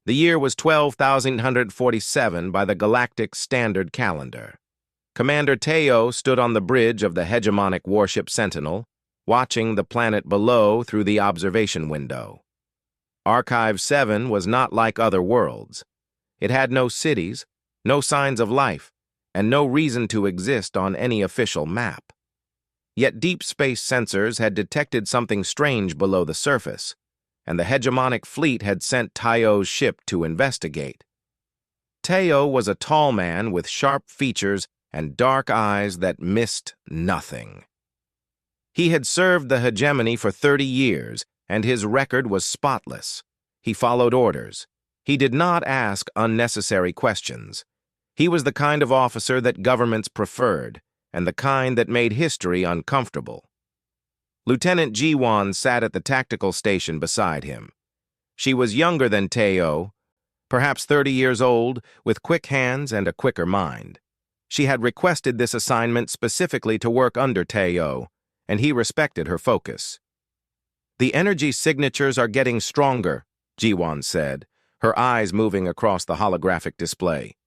The year was 12,147 by the Galactic Standard Calendar. Commander Teo stood on the bridge of the hegemonic warship Sentinel, watching the planet below through the observation window. Archive 7 was not like other worlds. It had no cities, no signs of life, and no reason to exist on any official map. Yet deep space sensors had detected something strange below the surface, and the hegemonic fleet had sent Teo's ship to investigate. Teo was a tall man with sharp features and dark eyes that missed nothing. He had served the hegemony for 30 years, and his record was spotless. He followed orders. He did not ask unnecessary questions. He was the kind of officer that governments preferred, and the kind that made history uncomfortable. Lieutenant Jiwan sat at the tactical station beside him. She was younger than Teo, perhaps 30 years old, with quick hands and a quicker mind. She had requested this assignment specifically to work under Teo, and he respected her focus. "The energy signatures are getting stronger," Jiwan said, her eyes moving across the holographic display.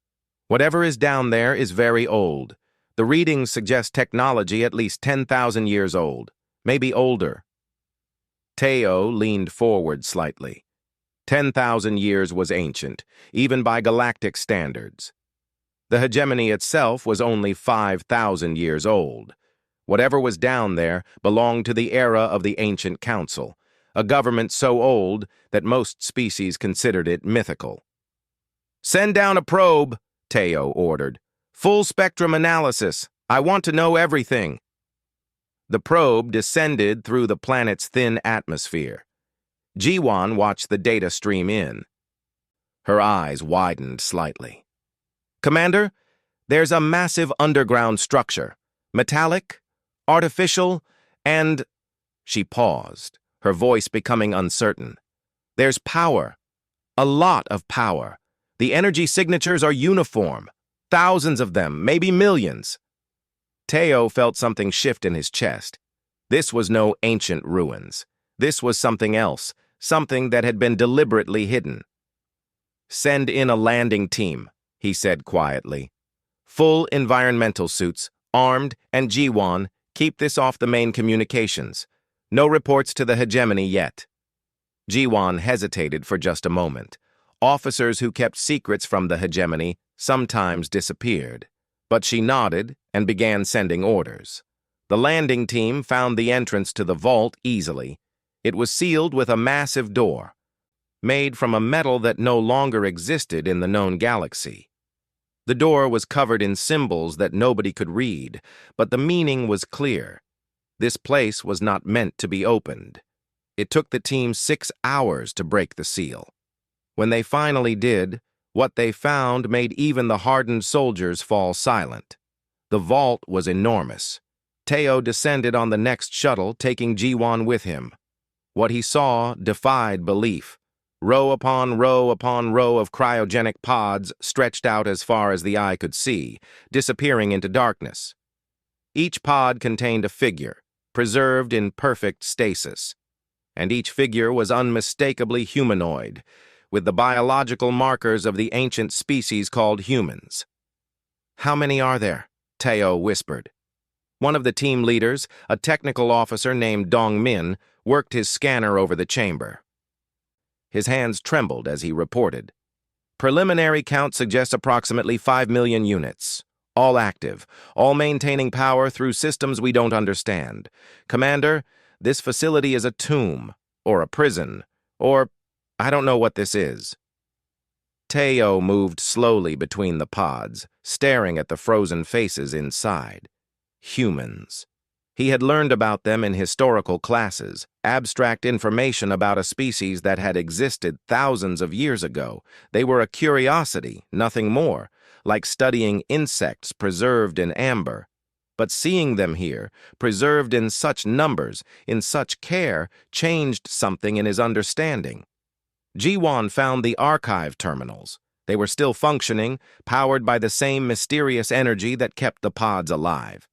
"Whatever is down there is very old. The readings suggest technology at least 10,000 years old, maybe older." Teo leaned forward slightly. 10,000 years was ancient, even by galactic standards. The hegemony itself was only 5,000 years old. Whatever was down there belonged to the era of the Ancient Council, a government so old that most species considered it mythical. "Send down a probe," Teo ordered. "Full spectrum analysis. I want to know everything." The probe descended through the planet's thin atmosphere. Jiwan watched the data stream in. Her eyes widened slightly. "Commander, there's a massive underground structure. Metallic, artificial, and—" She paused, her voice becoming uncertain. "There's power. A lot of power. The energy signatures are uniform. Thousands of them, maybe millions." Teo felt something shift in his chest. This was no ancient ruins. This was something else, something that had been deliberately hidden. "Send in a landing team," he said quietly. "Full environmental suits, armed, and Jiwan, keep this off the main communications. No reports to the hegemony yet." Jiwan hesitated for just a moment. Officers who kept secrets from the hegemony sometimes disappeared. But she nodded and began sending orders. The landing team found the entrance to the vault easily. It was sealed with a massive door, made from a metal that no longer existed in the known galaxy. The door was covered in symbols that nobody could read, but the meaning was clear. This place was not meant to be opened. It took the team 6 hours to break the seal. When they finally did, what they found made even the hardened soldiers fall silent. The vault was enormous. Teo descended on the next shuttle, taking Jiwan with him. What he saw defied belief. Row upon row upon row of cryogenic pods stretched out as far as the eye could see, disappearing into darkness. Each pod contained a figure, preserved in perfect stasis. And each figure was unmistakably humanoid, with the biological markers of the ancient species called humans. "How many are there?" Teo whispered. One of the team leaders, a technical officer named Dong Min, worked his scanner over the chamber. His hands trembled as he reported. "Preliminary count suggests approximately 5 million units. All active, all maintaining power through systems we don't understand. Commander, this facility is a tomb, or a prison, or I don't know what this is." Teo moved slowly between the pods, staring at the frozen faces inside. Humans. He had learned about them in historical classes, abstract information about a species that had existed thousands of years ago. They were a curiosity, nothing more, like studying insects preserved in amber. But seeing them here, preserved in such numbers, in such care, changed something in his understanding. Jiwan found the archive terminals. They were still functioning, powered by the same mysterious energy that kept the pods alive.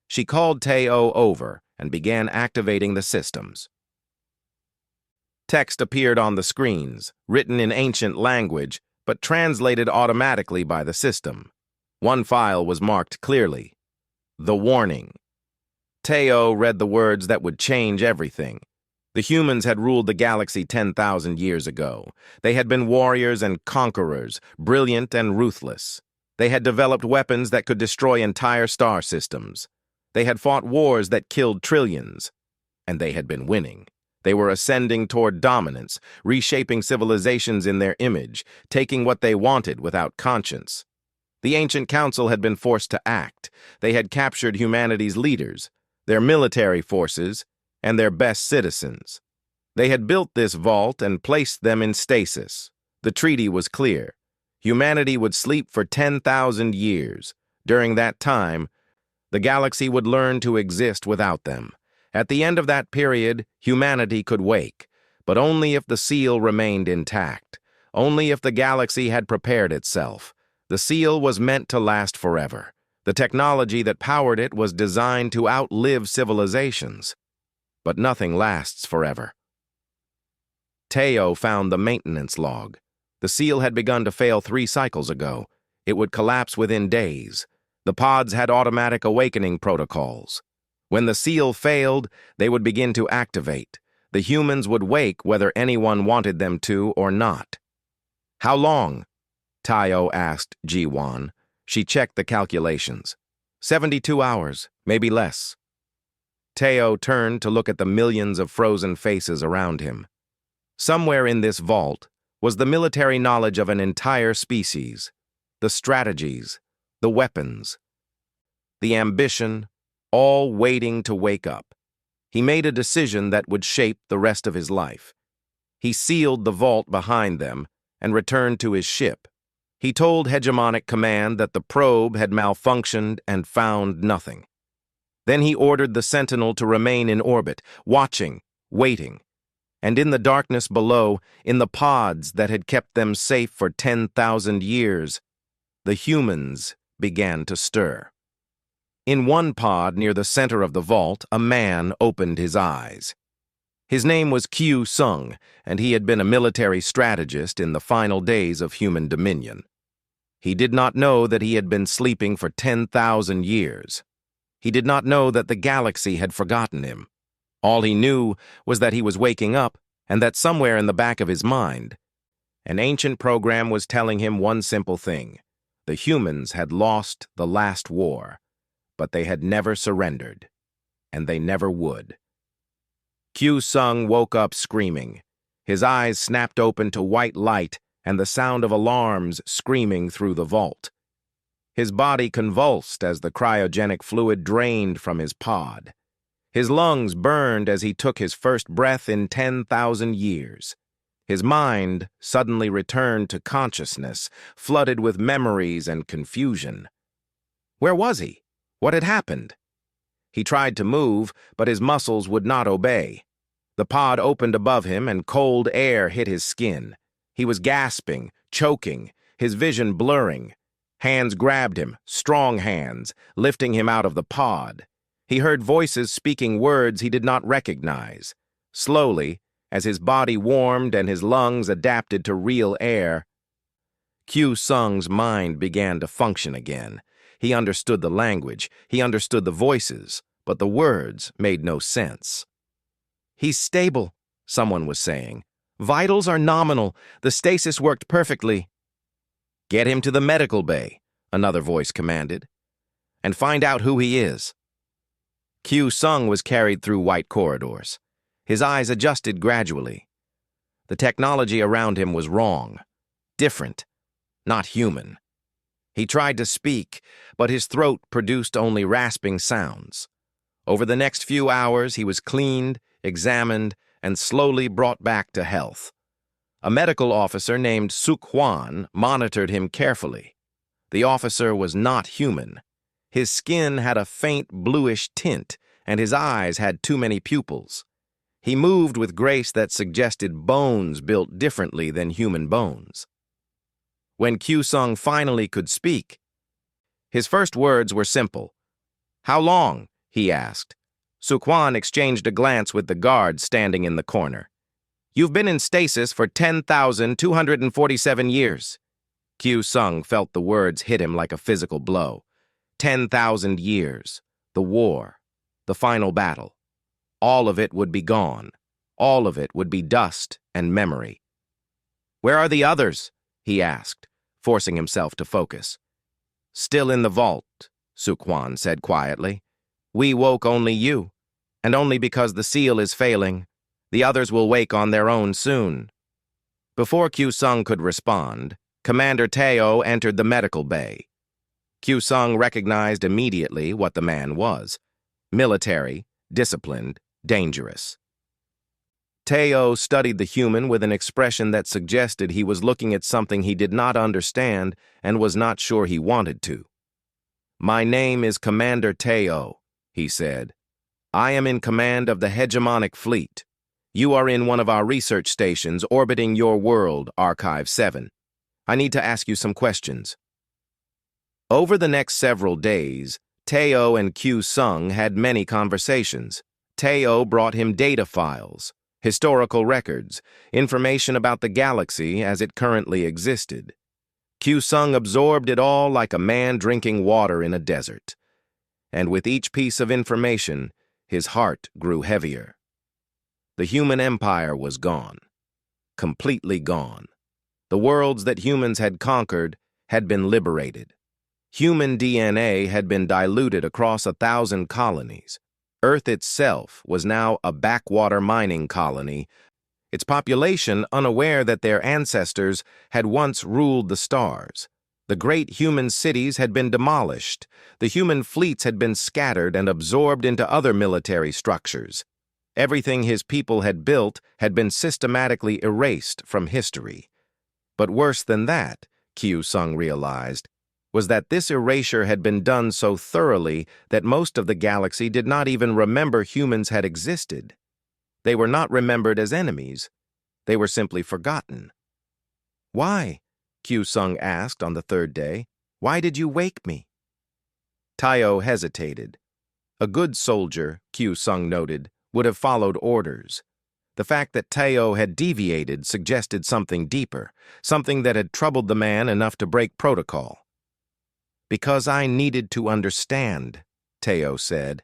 She called Teo over and began activating the systems. Text appeared on the screens, written in ancient language, but translated automatically by the system. One file was marked clearly, "The Warning." Teo read the words that would change everything. The humans had ruled the galaxy 10,000 years ago. They had been warriors and conquerors, brilliant and ruthless. They had developed weapons that could destroy entire star systems. They had fought wars that killed trillions. And they had been winning. They were ascending toward dominance, reshaping civilizations in their image, taking what they wanted without conscience. The ancient council had been forced to act. They had captured humanity's leaders, their military forces, and their best citizens. They had built this vault and placed them in stasis. The treaty was clear. Humanity would sleep for 10,000 years. During that time, the galaxy would learn to exist without them. At the end of that period, humanity could wake, but only if the seal remained intact, only if the galaxy had prepared itself. The seal was meant to last forever. The technology that powered it was designed to outlive civilizations. But nothing lasts forever. Teo found the maintenance log. The seal had begun to fail 3 cycles ago. It would collapse within days. The pods had automatic awakening protocols. When the seal failed, they would begin to activate. The humans would wake whether anyone wanted them to or not. "How long?" Teo asked Ji-Wan. She checked the calculations. 72 hours, maybe less. Teo turned to look at the millions of frozen faces around him. Somewhere in this vault was the military knowledge of an entire species, the strategies, the weapons, the ambition, all waiting to wake up. He made a decision that would shape the rest of his life. He sealed the vault behind them and returned to his ship. He told Hegemonic Command that the probe had malfunctioned and found nothing. Then he ordered the Sentinel to remain in orbit, watching, waiting. And in the darkness below, in the pods that had kept them safe for 10,000 years, the humans began to stir. In one pod near the center of the vault, a man opened his eyes. His name was Q Sung, and he had been a military strategist in the final days of human dominion. He did not know that he had been sleeping for 10,000 years. He did not know that the galaxy had forgotten him. All he knew was that he was waking up and that somewhere in the back of his mind, an ancient program was telling him one simple thing. The humans had lost the last war, but they had never surrendered, and they never would. Q Sung woke up screaming. His eyes snapped open to white light and the sound of alarms screaming through the vault. His body convulsed as the cryogenic fluid drained from his pod. His lungs burned as he took his first breath in 10,000 years. His mind suddenly returned to consciousness, flooded with memories and confusion. Where was he? What had happened? He tried to move, but his muscles would not obey. The pod opened above him and cold air hit his skin. He was gasping, choking, his vision blurring. Hands grabbed him, strong hands, lifting him out of the pod. He heard voices speaking words he did not recognize. Slowly, as his body warmed and his lungs adapted to real air, Q Sung's mind began to function again. He understood the language, he understood the voices, but the words made no sense. "He's stable," someone was saying. "Vitals are nominal. The stasis worked perfectly." "Get him to the medical bay," another voice commanded, "and find out who he is." Q Sung was carried through white corridors. His eyes adjusted gradually. The technology around him was wrong, different, not human. He tried to speak, but his throat produced only rasping sounds. Over the next few hours, he was cleaned, examined, and slowly brought back to health. A medical officer named Suk Hwan monitored him carefully. The officer was not human. His skin had a faint bluish tint, and his eyes had too many pupils. He moved with grace that suggested bones built differently than human bones. When Q Sung finally could speak, his first words were simple. "How long?" he asked. Suk Hwan exchanged a glance with the guard standing in the corner. You've been in stasis for 10,247 years. Q Sung felt the words hit him like a physical blow. 10,000 years. The war. The final battle. All of it would be gone. All of it would be dust and memory. Where are the others? He asked, forcing himself to focus. Still in the vault, Sukwon said quietly. We woke only you, and only because the seal is failing. The others will wake on their own soon. Before Q Sung could respond, Commander Teo entered the medical bay. Q Sung recognized immediately what the man was. Military, disciplined, dangerous. Teo studied the human with an expression that suggested he was looking at something he did not understand and was not sure he wanted to. My name is Commander Teo, he said. I am in command of the hegemonic fleet. You are in one of our research stations orbiting your world, Archive 7. I need to ask you some questions. Over the next several days, Teo and Q Sung had many conversations. Teo brought him data files, historical records, information about the galaxy as it currently existed. Q Sung absorbed it all like a man drinking water in a desert. And with each piece of information, his heart grew heavier. The human empire was gone. Completely gone. The worlds that humans had conquered had been liberated. Human DNA had been diluted across 1,000 colonies. Earth itself was now a backwater mining colony, its population unaware that their ancestors had once ruled the stars. The great human cities had been demolished. The human fleets had been scattered and absorbed into other military structures. Everything his people had built had been systematically erased from history. But worse than that, Q Sung realized, was that this erasure had been done so thoroughly that most of the galaxy did not even remember humans had existed. They were not remembered as enemies. They were simply forgotten. Why? Q Sung asked on the third day. Why did you wake me? Teo hesitated. A good soldier, Q Sung noted, would have followed orders. The fact that Teo had deviated suggested something deeper, something that had troubled the man enough to break protocol. Because I needed to understand, Teo said.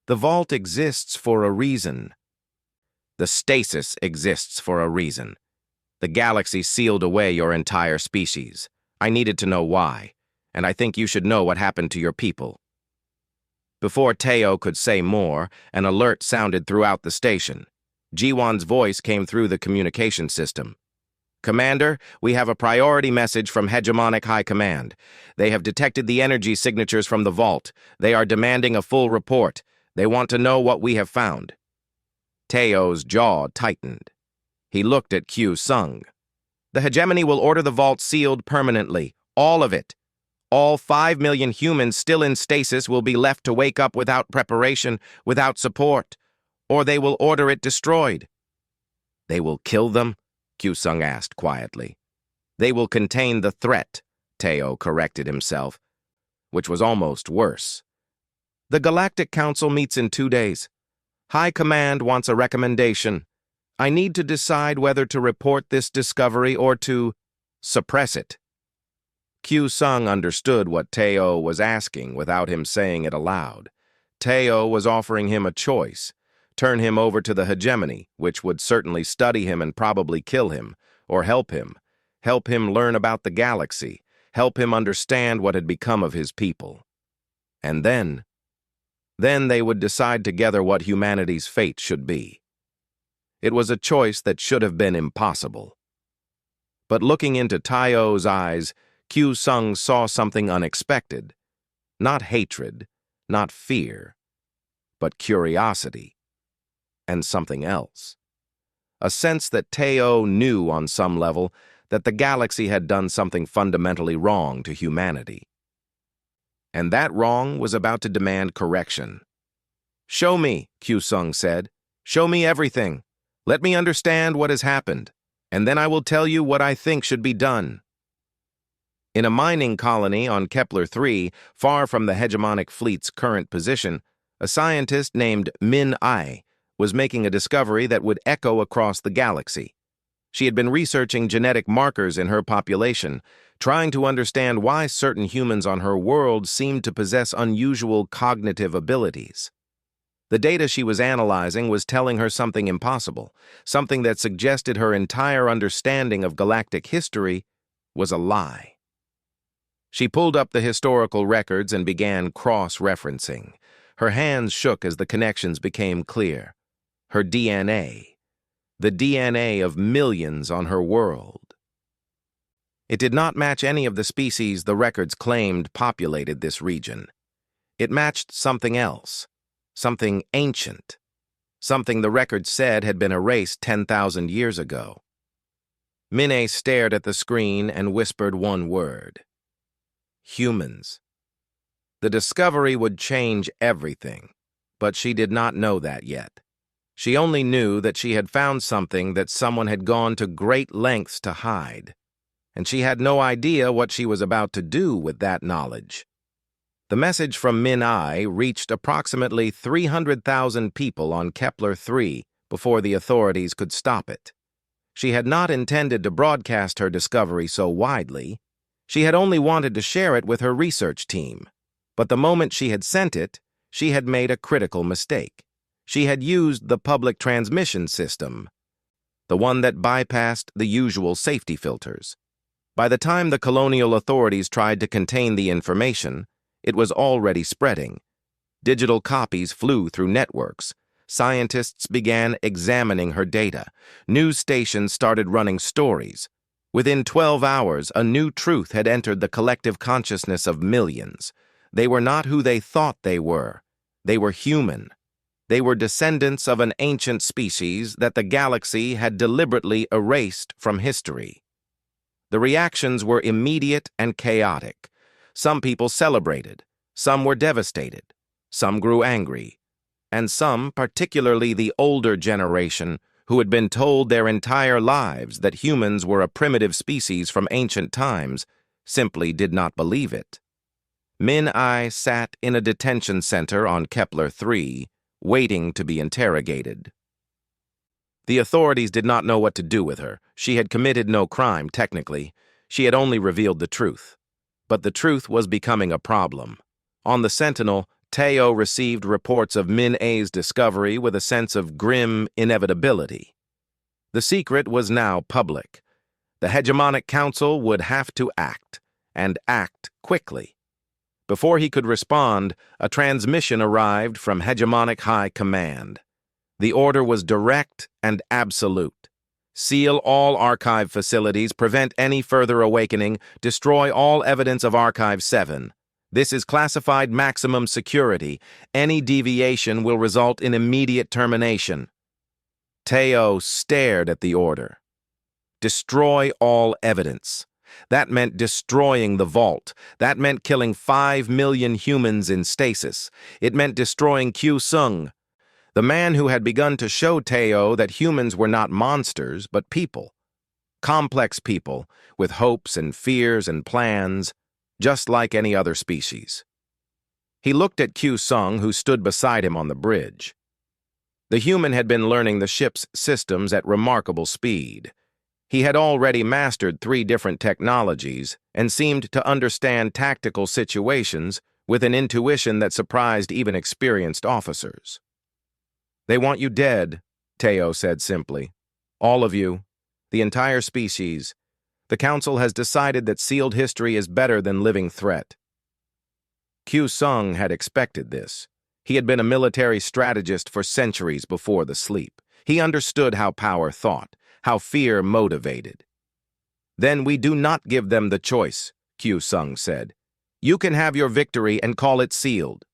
The vault exists for a reason. The stasis exists for a reason. The galaxy sealed away your entire species. I needed to know why, and I think you should know what happened to your people. Before Teo could say more, an alert sounded throughout the station. Jiwon's voice came through the communication system. Commander, we have a priority message from Hegemonic High Command. They have detected the energy signatures from the vault. They are demanding a full report. They want to know what we have found. Teo's jaw tightened. He looked at Q Sung. The hegemony will order the vault sealed permanently. All of it. All 5 million humans still in stasis will be left to wake up without preparation, without support, or they will order it destroyed. They will kill them? Q Sung asked quietly. They will contain the threat, Teo corrected himself, which was almost worse. The Galactic Council meets in 2 days. High Command wants a recommendation. I need to decide whether to report this discovery or to suppress it. Q Sung understood what Teo was asking without him saying it aloud. Teo was offering him a choice. Turn him over to the hegemony, which would certainly study him and probably kill him, or help him learn about the galaxy, help him understand what had become of his people. And then they would decide together what humanity's fate should be. It was a choice that should have been impossible. But looking into Teo's eyes, Q Sung saw something unexpected. Not hatred, not fear, but curiosity. And something else. A sense that Teo knew on some level that the galaxy had done something fundamentally wrong to humanity. And that wrong was about to demand correction. Show me, Q Sung said. Show me everything. Let me understand what has happened, and then I will tell you what I think should be done. In a mining colony on Kepler 3, far from the hegemonic fleet's current position, a scientist named Min Ai was making a discovery that would echo across the galaxy. She had been researching genetic markers in her population, trying to understand why certain humans on her world seemed to possess unusual cognitive abilities. The data she was analyzing was telling her something impossible, something that suggested her entire understanding of galactic history was a lie. She pulled up the historical records and began cross-referencing. Her hands shook as the connections became clear. Her DNA, the DNA of millions on her world. It did not match any of the species the records claimed populated this region. It matched something else, something ancient, something the records said had been erased 10,000 years ago. Minnie stared at the screen and whispered one word. Humans. The discovery would change everything, but she did not know that yet. She only knew that she had found something that someone had gone to great lengths to hide, and she had no idea what she was about to do with that knowledge. The message from Min-I reached approximately 300,000 people on Kepler-3 before the authorities could stop it. She had not intended to broadcast her discovery so widely. She had only wanted to share it with her research team. But the moment she had sent it, she had made a critical mistake. She had used the public transmission system, the one that bypassed the usual safety filters. By the time the colonial authorities tried to contain the information, it was already spreading. Digital copies flew through networks. Scientists began examining her data. News stations started running stories. Within 12 hours, a new truth had entered the collective consciousness of millions. They were not who they thought they were. They were human. They were descendants of an ancient species that the galaxy had deliberately erased from history. The reactions were immediate and chaotic. Some people celebrated, some were devastated, some grew angry, and some, particularly the older generation, who had been told their entire lives that humans were a primitive species from ancient times, simply did not believe it. Min-I sat in a detention center on Kepler-3, waiting to be interrogated. The authorities did not know what to do with her. She had committed no crime, technically. She had only revealed the truth. But the truth was becoming a problem. On the Sentinel, Teo received reports of Min-A's discovery with a sense of grim inevitability. The secret was now public. The Hegemonic Council would have to act, and act quickly. Before he could respond, a transmission arrived from Hegemonic High Command. The order was direct and absolute. Seal all archive facilities, prevent any further awakening, destroy all evidence of Archive 7. This is classified maximum security. Any deviation will result in immediate termination. Teo stared at the order. Destroy all evidence. That meant destroying the vault. That meant killing 5 million humans in stasis. It meant destroying Q Sung, the man who had begun to show Teo that humans were not monsters, but people. Complex people, with hopes and fears and plans, just like any other species. He looked at Q Sung, who stood beside him on the bridge. The human had been learning the ship's systems at remarkable speed. He had already mastered 3 different technologies and seemed to understand tactical situations with an intuition that surprised even experienced officers. "They want you dead," Teo said simply. "All of you. The entire species. The Council has decided that sealed history is better than living threat." Q Sung had expected this. He had been a military strategist for centuries before the sleep. He understood how power thought, how fear motivated. "Then we do not give them the choice," Q Sung said. "You can have your victory and call it sealed.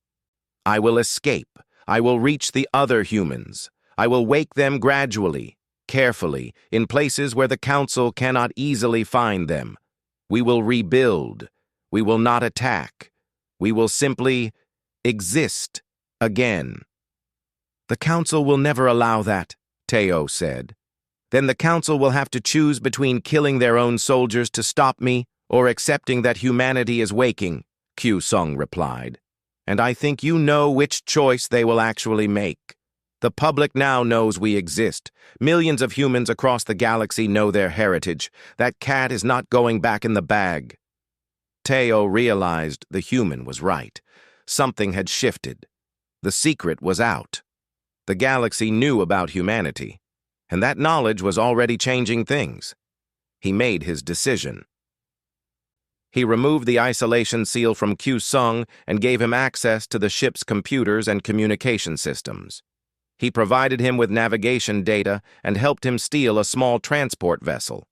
I will escape. I will reach the other humans. I will wake them gradually, carefully, in places where the Council cannot easily find them. We will rebuild. We will not attack. We will simply exist again." "The Council will never allow that," Teo said. "Then the Council will have to choose between killing their own soldiers to stop me or accepting that humanity is waking," Q Sung replied. "And I think you know which choice they will actually make." The public now knows we exist. Millions of humans across the galaxy know their heritage. That cat is not going back in the bag. Teo realized the human was right. Something had shifted. The secret was out. The galaxy knew about humanity, and that knowledge was already changing things. He made his decision. He removed the isolation seal from Q Sung and gave him access to the ship's computers and communication systems. He provided him with navigation data and helped him steal a small transport vessel.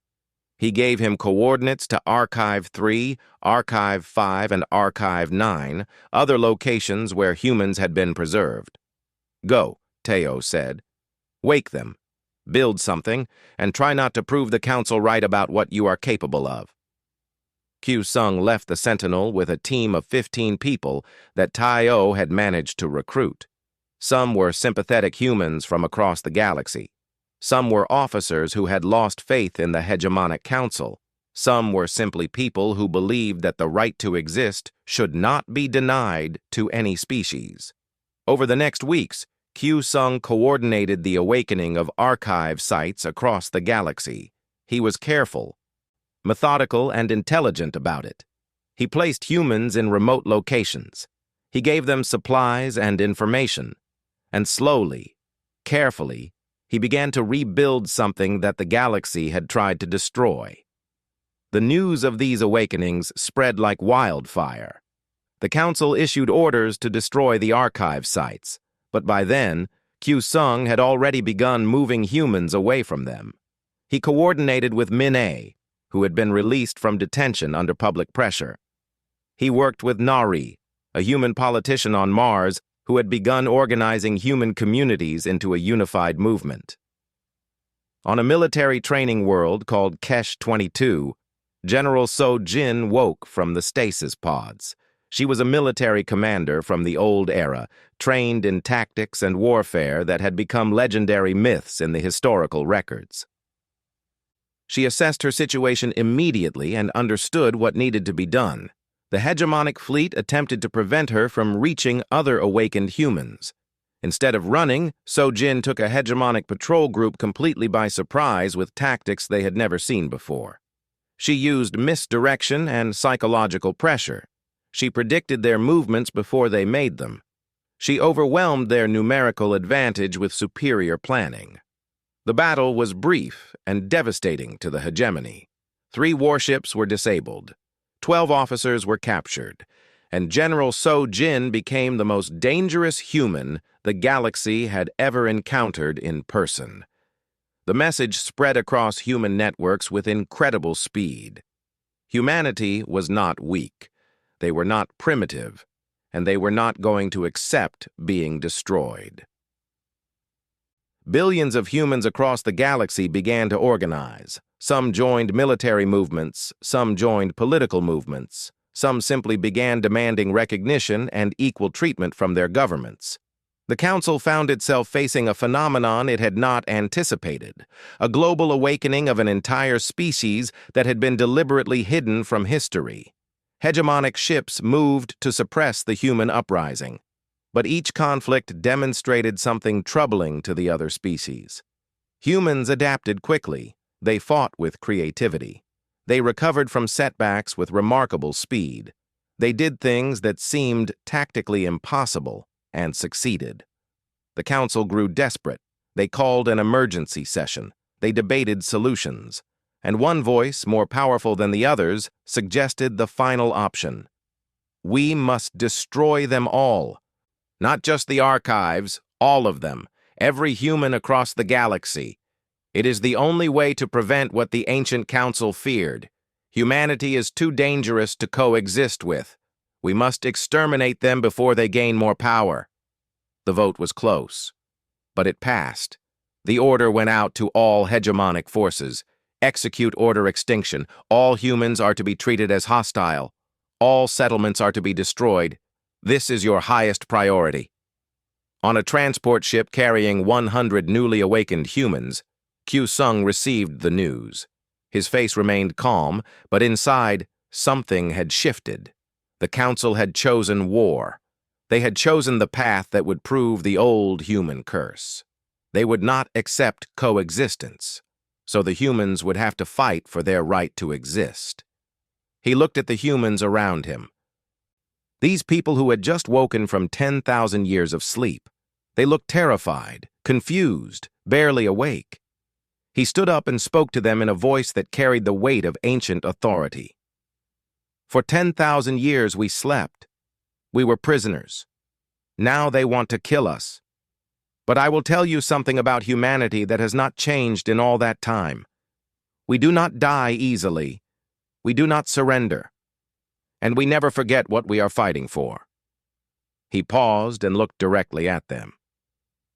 He gave him coordinates to Archive 3, Archive 5, and Archive 9, other locations where humans had been preserved. "Go," Teo said. "Wake them, build something, and try not to prove the Council right about what you are capable of." Q Sung left the Sentinel with a team of 15 people that Teo had managed to recruit. Some were sympathetic humans from across the galaxy. Some were officers who had lost faith in the hegemonic council. Some were simply people who believed that the right to exist should not be denied to any species. Over the next weeks, Q Sung coordinated the awakening of archive sites across the galaxy. He was careful, methodical, and intelligent about it. He placed humans in remote locations. He gave them supplies and information. And slowly, carefully, he began to rebuild something that the galaxy had tried to destroy. The news of these awakenings spread like wildfire. The Council issued orders to destroy the archive sites, but by then, Q Sung had already begun moving humans away from them. He coordinated with Min-A, who had been released from detention under public pressure. He worked with Nari, a human politician on Mars who had begun organizing human communities into a unified movement. On a military training world called Kesh 22, General So Jin woke from the stasis pods. She was a military commander from the old era, trained in tactics and warfare that had become legendary myths in the historical records. She assessed her situation immediately and understood what needed to be done. The hegemonic fleet attempted to prevent her from reaching other awakened humans. Instead of running, So Jin took a hegemonic patrol group completely by surprise with tactics they had never seen before. She used misdirection and psychological pressure. She predicted their movements before they made them. She overwhelmed their numerical advantage with superior planning. The battle was brief and devastating to the hegemony. 3 warships were disabled. 12 officers were captured, and General So Jin became the most dangerous human the galaxy had ever encountered in person. The message spread across human networks with incredible speed. Humanity was not weak. They were not primitive, and they were not going to accept being destroyed. Billions of humans across the galaxy began to organize. Some joined military movements, some joined political movements, some simply began demanding recognition and equal treatment from their governments. The Council found itself facing a phenomenon it had not anticipated, a global awakening of an entire species that had been deliberately hidden from history. Hegemonic ships moved to suppress the human uprising, but each conflict demonstrated something troubling to the other species. Humans adapted quickly. They fought with creativity. They recovered from setbacks with remarkable speed. They did things that seemed tactically impossible and succeeded. The Council grew desperate. They called an emergency session. They debated solutions. And one voice, more powerful than the others, suggested the final option. We must destroy them all. Not just the archives, all of them. Every human across the galaxy. It is the only way to prevent what the ancient council feared. Humanity is too dangerous to coexist with. We must exterminate them before they gain more power. The vote was close, but it passed. The order went out to all hegemonic forces. Execute order extinction. All humans are to be treated as hostile. All settlements are to be destroyed. This is your highest priority. On a transport ship carrying 100 newly awakened humans, Q Sung received the news. His face remained calm, but inside, something had shifted. The Council had chosen war. They had chosen the path that would prove the old human curse. They would not accept coexistence, so the humans would have to fight for their right to exist. He looked at the humans around him. These people who had just woken from 10,000 years of sleep. They looked terrified, confused, barely awake. He stood up and spoke to them in a voice that carried the weight of ancient authority. For 10,000 years we slept. We were prisoners. Now they want to kill us. But I will tell you something about humanity that has not changed in all that time. We do not die easily. We do not surrender. And we never forget what we are fighting for. He paused and looked directly at them.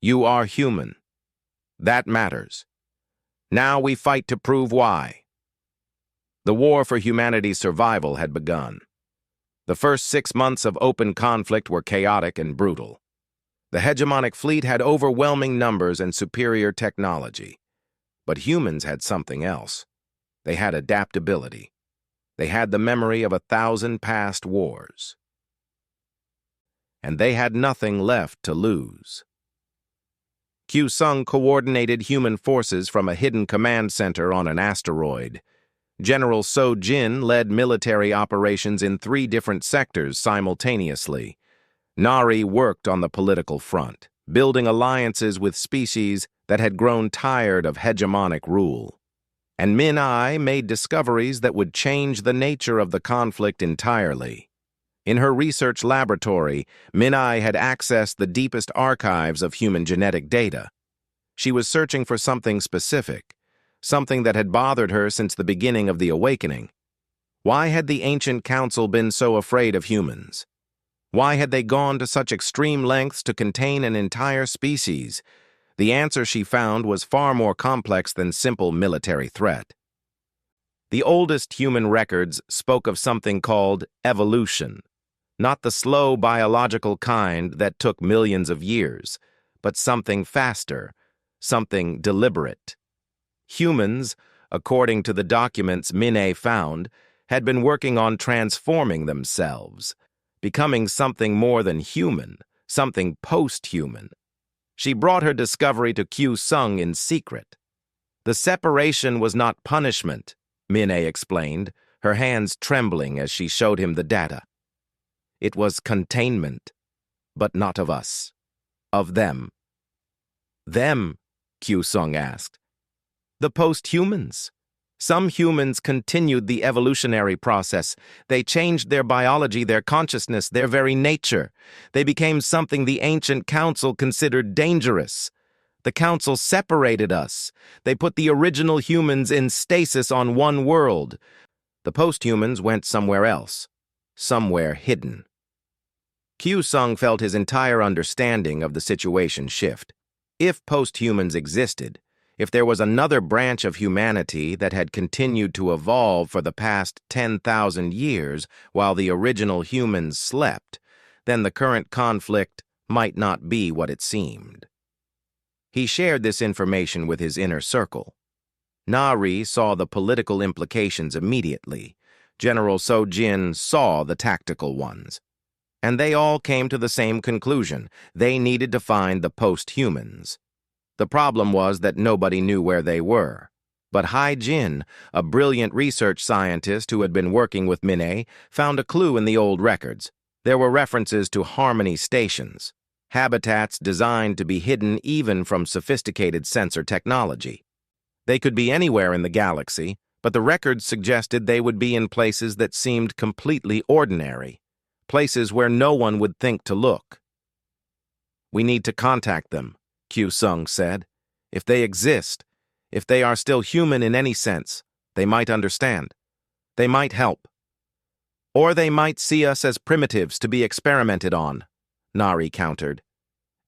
You are human. That matters. Now we fight to prove why. The war for humanity's survival had begun. The first 6 months of open conflict were chaotic and brutal. The hegemonic fleet had overwhelming numbers and superior technology. But humans had something else. They had adaptability. They had the memory of 1,000 past wars. And they had nothing left to lose. Q Sung coordinated human forces from a hidden command center on an asteroid. General So Jin led military operations in 3 different sectors simultaneously. Nari worked on the political front, building alliances with species that had grown tired of hegemonic rule. And Min-I made discoveries that would change the nature of the conflict entirely. In her research laboratory, Min-I had accessed the deepest archives of human genetic data. She was searching for something specific, something that had bothered her since the beginning of the awakening. Why had the ancient council been so afraid of humans? Why had they gone to such extreme lengths to contain an entire species? The answer she found was far more complex than simple military threat. The oldest human records spoke of something called evolution, not the slow biological kind that took millions of years, but something faster, something deliberate. Humans, according to the documents Min-I found, had been working on transforming themselves, becoming something more than human, something post-human. She brought her discovery to Q Sung in secret. The separation was not punishment, Min-I explained, her hands trembling as she showed him the data. It was containment, but not of us, of them. Them, Q Sung asked. The post-humans. Some humans continued the evolutionary process. They changed their biology, their consciousness, their very nature. They became something the ancient council considered dangerous. The council separated us. They put the original humans in stasis on one world. The post-humans went somewhere else, somewhere hidden. Q Sung felt his entire understanding of the situation shift. If post-humans existed, if there was another branch of humanity that had continued to evolve for the past 10,000 years while the original humans slept, then the current conflict might not be what it seemed. He shared this information with his inner circle. Nari saw the political implications immediately. General So Jin saw the tactical ones. And they all came to the same conclusion. They needed to find the post-humans. The problem was that nobody knew where they were. But Hai Jin, a brilliant research scientist who had been working with Min-I, found a clue in the old records. There were references to harmony stations, habitats designed to be hidden even from sophisticated sensor technology. They could be anywhere in the galaxy, but the records suggested they would be in places that seemed completely ordinary, places where no one would think to look. We need to contact them, Q Sung said. If they exist, if they are still human in any sense, they might understand. They might help. Or they might see us as primitives to be experimented on, Nari countered.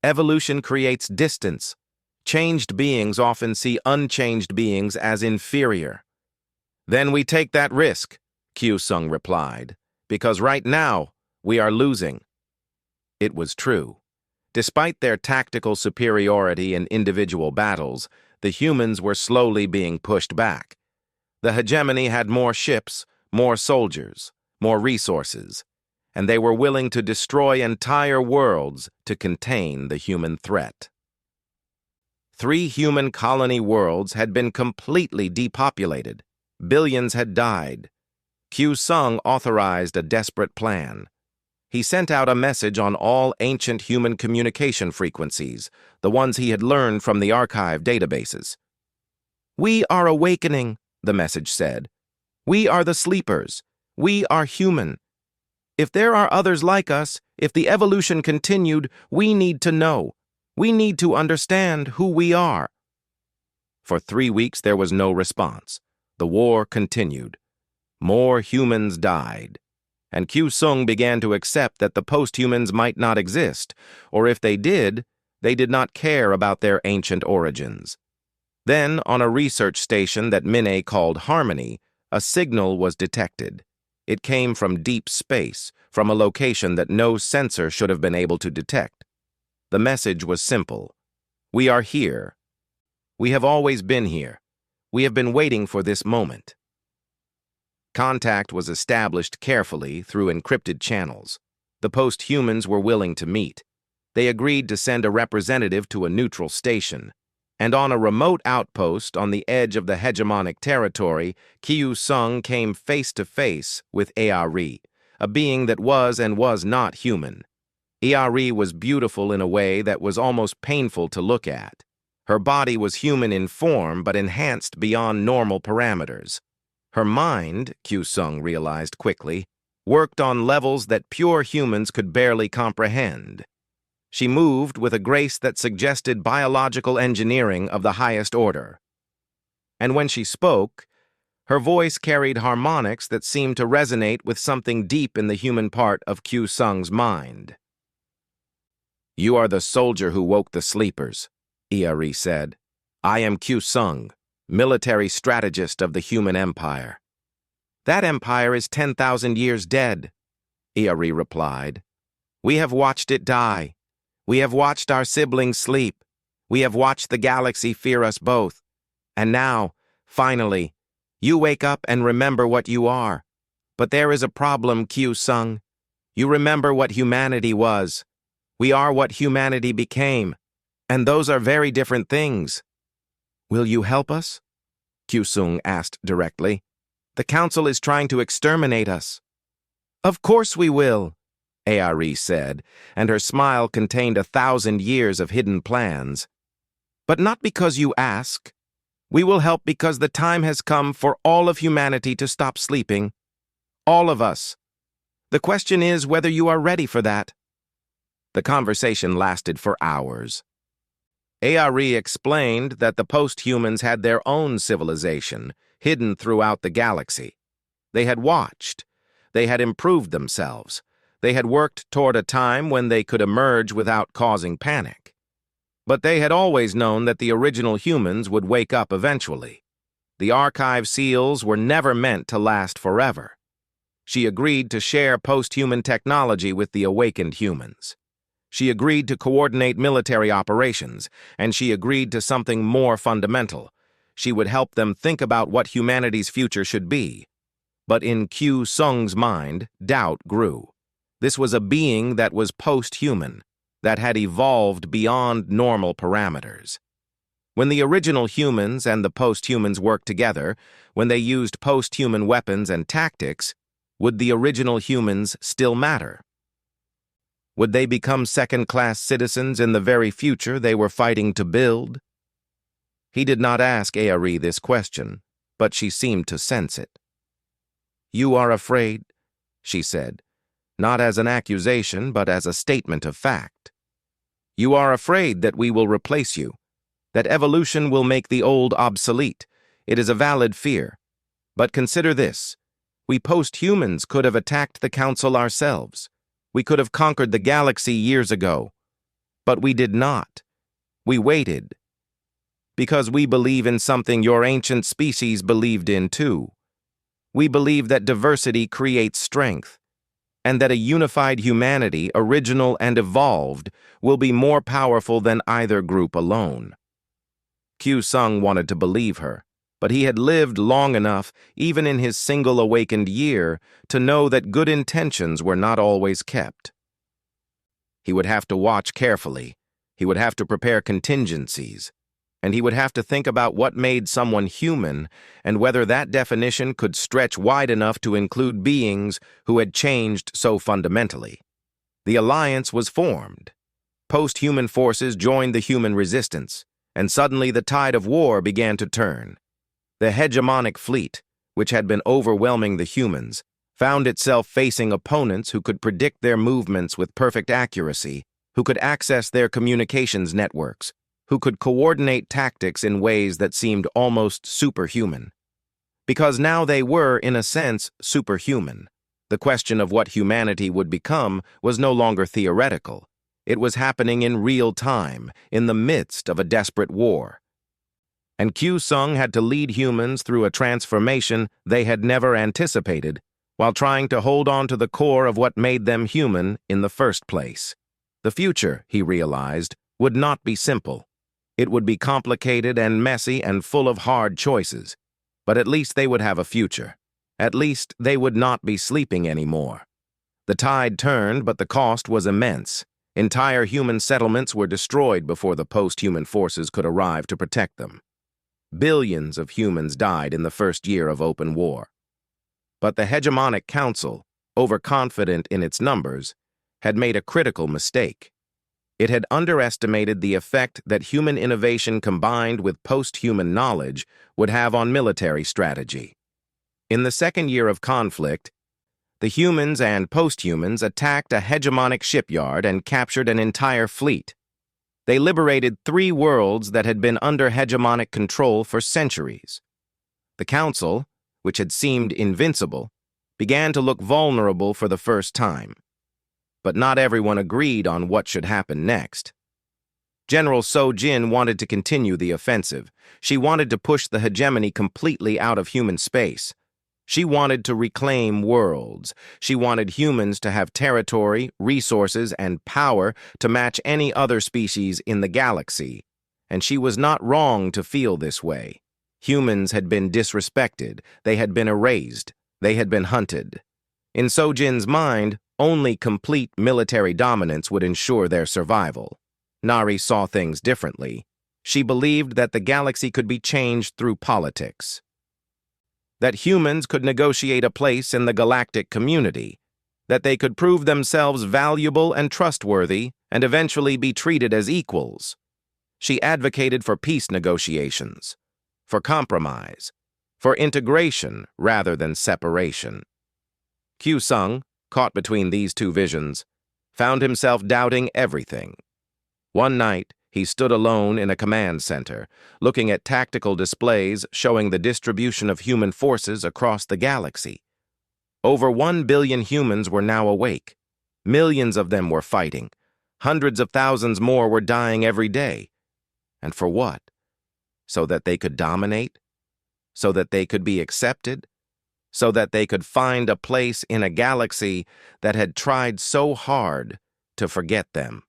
Evolution creates distance. Changed beings often see unchanged beings as inferior. Then we take that risk, Q Sung replied, because right now we are losing. It was true. Despite their tactical superiority in individual battles, the humans were slowly being pushed back. The hegemony had more ships, more soldiers, more resources, and they were willing to destroy entire worlds to contain the human threat. 3 human colony worlds had been completely depopulated. Billions had died. Q Sung authorized a desperate plan. He sent out a message on all ancient human communication frequencies, the ones he had learned from the archive databases. "We are awakening," the message said. "We are the sleepers. We are human. If there are others like us, if the evolution continued, we need to know. We need to understand who we are." For 3 weeks there was no response. The war continued. More humans died. And Q Sung began to accept that the post-humans might not exist, or if they did not care about their ancient origins. Then, on a research station that Minnie called Harmony, a signal was detected. It came from deep space, from a location that no sensor should have been able to detect. The message was simple. "We are here. We have always been here. We have been waiting for this moment." Contact was established carefully through encrypted channels. The post-humans were willing to meet. They agreed to send a representative to a neutral station. And on a remote outpost on the edge of the hegemonic territory, Q Sung came face-to-face with Ari, a being that was and was not human. Ari was beautiful in a way that was almost painful to look at. Her body was human in form but enhanced beyond normal parameters. Her mind, Q Sung realized quickly, worked on levels that pure humans could barely comprehend. She moved with a grace that suggested biological engineering of the highest order. And when she spoke, her voice carried harmonics that seemed to resonate with something deep in the human part of Q Sung's mind. "You are the soldier who woke the sleepers," Ari said. "I am Q Sung, military strategist of the human empire." "That empire is 10,000 years dead," Ari replied. "We have watched it die. We have watched our siblings sleep. We have watched the galaxy fear us both. And now, finally, you wake up and remember what you are. But there is a problem, Q Sung. You remember what humanity was. We are what humanity became. And those are very different things." "Will you help us?" Q Sung asked directly. "The Council is trying to exterminate us." "Of course we will," Ari said, and her smile contained 1,000 years of hidden plans. "But not because you ask. We will help because the time has come for all of humanity to stop sleeping. All of us. The question is whether you are ready for that." The conversation lasted for hours. Ari explained that the post-humans had their own civilization, hidden throughout the galaxy. They had watched. They had improved themselves. They had worked toward a time when they could emerge without causing panic. But they had always known that the original humans would wake up eventually. The archive seals were never meant to last forever. She agreed to share post-human technology with the awakened humans. She agreed to coordinate military operations, and she agreed to something more fundamental. She would help them think about what humanity's future should be. But in Q Sung's mind, doubt grew. This was a being that was post-human, that had evolved beyond normal parameters. When the original humans and the post-humans worked together, when they used post-human weapons and tactics, would the original humans still matter? Would they become second-class citizens in the very future they were fighting to build? He did not ask Ari this question, but she seemed to sense it. "You are afraid," she said, not as an accusation, but as a statement of fact. "You are afraid that we will replace you, that evolution will make the old obsolete. It is a valid fear. But consider this. We post-humans could have attacked the Council ourselves. We could have conquered the galaxy years ago. But we did not. We waited. Because we believe in something your ancient species believed in too. We believe that diversity creates strength, and that a unified humanity, original and evolved, will be more powerful than either group alone." Q Sung wanted to believe her. but he had lived long enough, even in his single awakened year, to know that good intentions were not always kept. He would have to watch carefully, he would have to prepare contingencies, and he would have to think about what made someone human and whether that definition could stretch wide enough to include beings who had changed so fundamentally. The alliance was formed. Post-human forces joined the human resistance, and suddenly the tide of war began to turn. The hegemonic fleet, which had been overwhelming the humans, found itself facing opponents who could predict their movements with perfect accuracy, who could access their communications networks, who could coordinate tactics in ways that seemed almost superhuman. Because now they were, in a sense, superhuman. The question of what humanity would become was no longer theoretical. It was happening in real time, in the midst of a desperate war. And Q Sung had to lead humans through a transformation they had never anticipated, while trying to hold on to the core of what made them human in the first place. The future, he realized, would not be simple. It would be complicated and messy and full of hard choices, but at least they would have a future. At least they would not be sleeping anymore. The tide turned, but the cost was immense. Entire human settlements were destroyed before the post-human forces could arrive to protect them. Billions of humans died in the first year of open war. But the hegemonic council, overconfident in its numbers, had made a critical mistake. It had underestimated the effect that human innovation combined with post-human knowledge would have on military strategy. In the second year of conflict, the humans and post-humans attacked a hegemonic shipyard and captured an entire fleet. They liberated 3 worlds that had been under hegemonic control for centuries. The Council, which had seemed invincible, began to look vulnerable for the first time. But not everyone agreed on what should happen next. General So Jin wanted to continue the offensive. She wanted to push the hegemony completely out of human space. She wanted to reclaim worlds. She wanted humans to have territory, resources, and power to match any other species in the galaxy. And she was not wrong to feel this way. Humans had been disrespected. They had been erased. They had been hunted. In So Jin's mind, only complete military dominance would ensure their survival. Nari saw things differently. She believed that the galaxy could be changed through politics. That humans could negotiate a place in the galactic community. That they could prove themselves valuable and trustworthy and eventually be treated as equals. She advocated for peace negotiations, for compromise, for integration rather than separation. Q Sung, caught between these two visions, found himself doubting everything. One night, he stood alone in a command center, looking at tactical displays showing the distribution of human forces across the galaxy. Over 1 billion humans were now awake. Millions of them were fighting. Hundreds of thousands more were dying every day. And for what? So that they could dominate? So that they could be accepted? So that they could find a place in a galaxy that had tried so hard to forget them.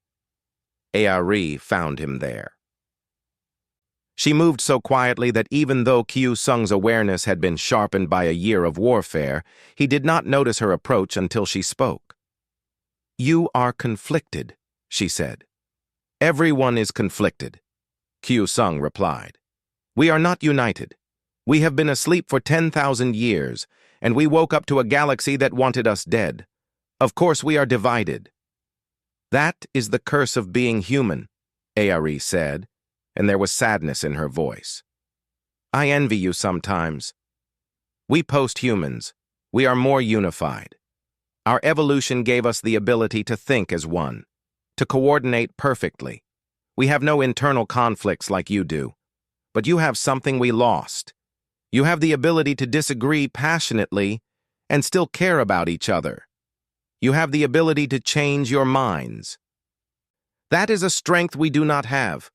Ari found him there. She moved so quietly that even though Q Sung's awareness had been sharpened by a year of warfare, he did not notice her approach until she spoke. "You are conflicted," she said. "Everyone is conflicted," Q Sung replied. "We are not united. We have been asleep for 10,000 years, and we woke up to a galaxy that wanted us dead. Of course we are divided." "That is the curse of being human," Ari said, and there was sadness in her voice. "I envy you sometimes. We post-humans, we are more unified. Our evolution gave us the ability to think as one, to coordinate perfectly. We have no internal conflicts like you do, but you have something we lost. You have the ability to disagree passionately and still care about each other. You have the ability to change your minds. That is a strength we do not have."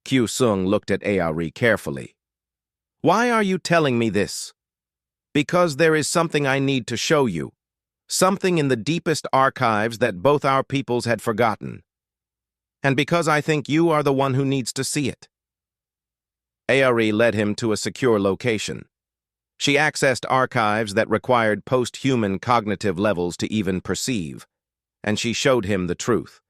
Q Sung looked at Ari carefully. "Why are you telling me this?" "Because there is something I need to show you. Something in the deepest archives that both our peoples had forgotten. And because I think you are the one who needs to see it." Aori led him to a secure location. She accessed archives that required post-human cognitive levels to even perceive, and she showed him the truth.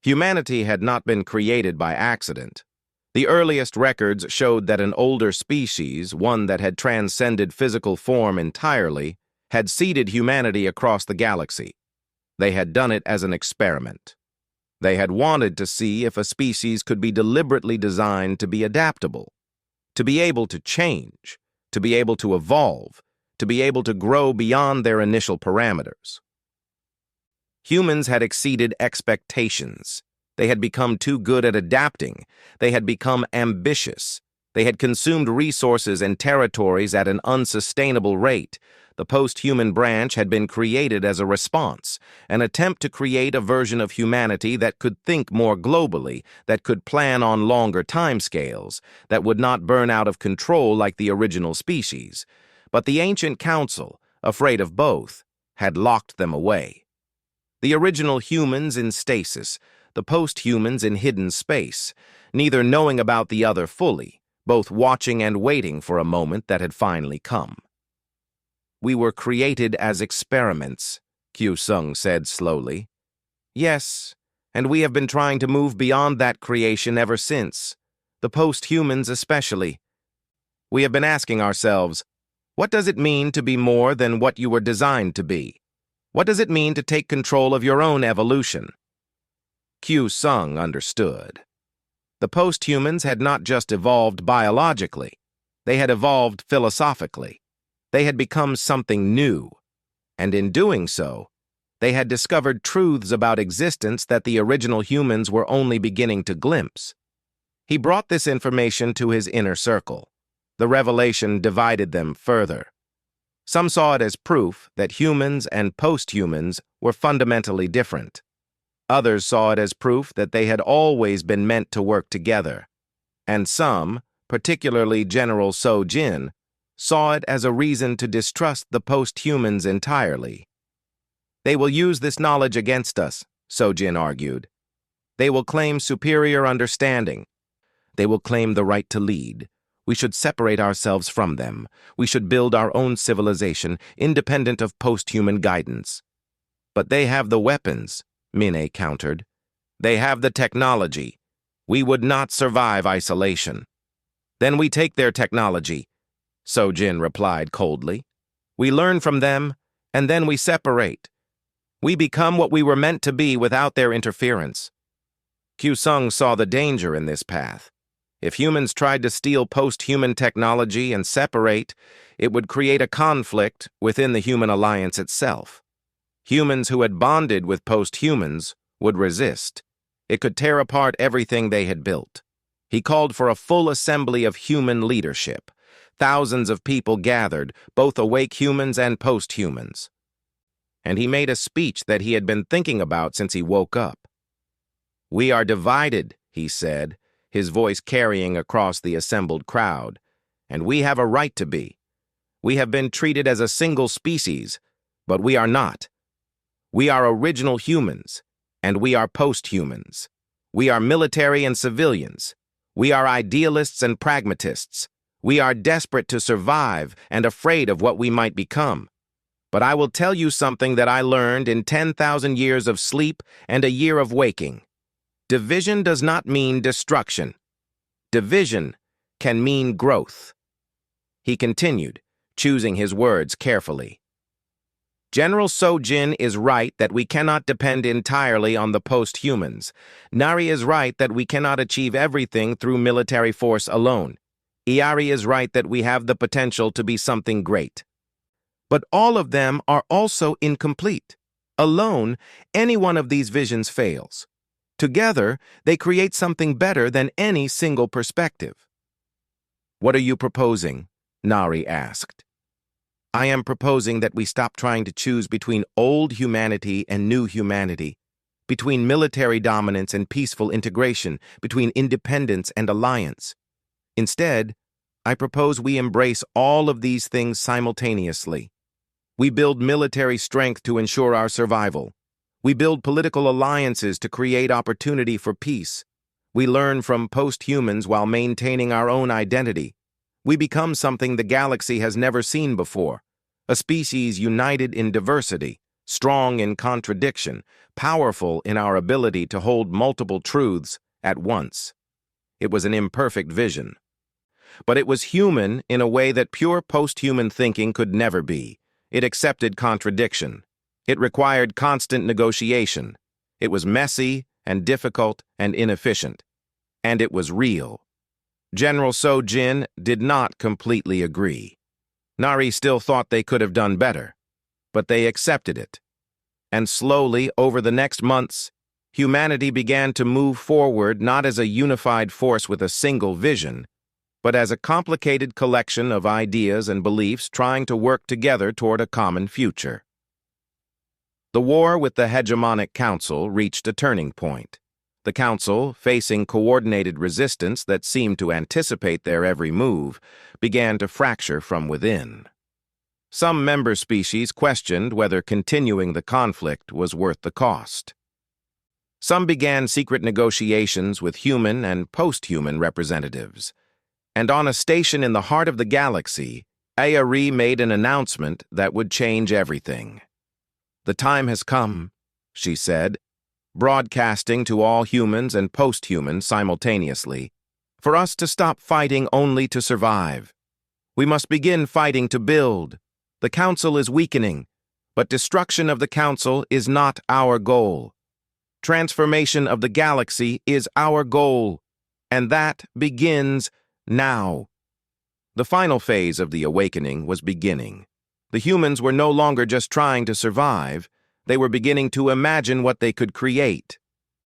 Humanity had not been created by accident. The earliest records showed that an older species, one that had transcended physical form entirely, had seeded humanity across the galaxy. They had done it as an experiment. They had wanted to see if a species could be deliberately designed to be adaptable, to be able to change, to be able to evolve, to be able to grow beyond their initial parameters. Humans had exceeded expectations. They had become too good at adapting. They had become ambitious. They had consumed resources and territories at an unsustainable rate. The post-human branch had been created as a response, an attempt to create a version of humanity that could think more globally, that could plan on longer timescales, that would not burn out of control like the original species. But the ancient council, afraid of both, had locked them away. The original humans in stasis, the post-humans in hidden space, neither knowing about the other fully, both watching and waiting for a moment that had finally come. "We were created as experiments," Q-Sung said slowly. "Yes, and we have been trying to move beyond that creation ever since, the post-humans especially. We have been asking ourselves, what does it mean to be more than what you were designed to be? What does it mean to take control of your own evolution?" Q-Sung understood. The post-humans had not just evolved biologically, they had evolved philosophically. They had become something new, and in doing so, they had discovered truths about existence that the original humans were only beginning to glimpse. He brought this information to his inner circle. The revelation divided them further. Some saw it as proof that humans and post-humans were fundamentally different. Others saw it as proof that they had always been meant to work together. And some, particularly General So-Jin, saw it as a reason to distrust the post-humans entirely. "They will use this knowledge against us," So-Jin argued. "They will claim superior understanding. They will claim the right to lead. We should separate ourselves from them. We should build our own civilization, independent of post-human guidance." "But they have the weapons," Mine countered. "They have the technology. We would not survive isolation." "Then we take their technology," So-Jin replied coldly. "We learn from them, and then we separate. We become what we were meant to be without their interference." Q-Sung saw the danger in this path. If humans tried to steal post-human technology and separate, it would create a conflict within the human alliance itself. Humans who had bonded with post-humans would resist. It could tear apart everything they had built. He called for a full assembly of human leadership. Thousands of people gathered, both awake humans and post-humans. And he made a speech that he had been thinking about since he woke up. "We are divided," he said, his voice carrying across the assembled crowd, "and we have a right to be. We have been treated as a single species, but we are not. We are original humans, and we are post-humans. We are military and civilians. We are idealists and pragmatists. We are desperate to survive and afraid of what we might become. But I will tell you something that I learned in 10,000 years of sleep and a year of waking. Division does not mean destruction. Division can mean growth." He continued, choosing his words carefully. "General So-Jin is right that we cannot depend entirely on the post-humans. Nari is right that we cannot achieve everything through military force alone. Iari is right that we have the potential to be something great. But all of them are also incomplete. Alone, any one of these visions fails. Together, they create something better than any single perspective." "What are you proposing?" Nari asked. "I am proposing that we stop trying to choose between old humanity and new humanity, between military dominance and peaceful integration, between independence and alliance. Instead, I propose we embrace all of these things simultaneously. We build military strength to ensure our survival. We build political alliances to create opportunity for peace. We learn from post-humans while maintaining our own identity. We become something the galaxy has never seen before, a species united in diversity, strong in contradiction, powerful in our ability to hold multiple truths at once. It was an imperfect vision. But it was human in a way that pure post-human thinking could never be. It accepted contradiction. It required constant negotiation. It was messy and difficult and inefficient. And it was real. General So-Jin did not completely agree. Nari still thought they could have done better, but they accepted it. And slowly, over the next months, humanity began to move forward not as a unified force with a single vision, but as a complicated collection of ideas and beliefs trying to work together toward a common future. The war with the hegemonic council reached a turning point. The council, facing coordinated resistance that seemed to anticipate their every move, began to fracture from within. Some member species questioned whether continuing the conflict was worth the cost. Some began secret negotiations with human and post-human representatives. And on a station in the heart of the galaxy, Ayari made an announcement that would change everything. "The time has come," she said, broadcasting to all humans and post-humans simultaneously, "for us to stop fighting only to survive. We must begin fighting to build. The Council is weakening, but destruction of the Council is not our goal. Transformation of the galaxy is our goal, and that begins now." The final phase of the awakening was beginning. The humans were no longer just trying to survive, they were beginning to imagine what they could create.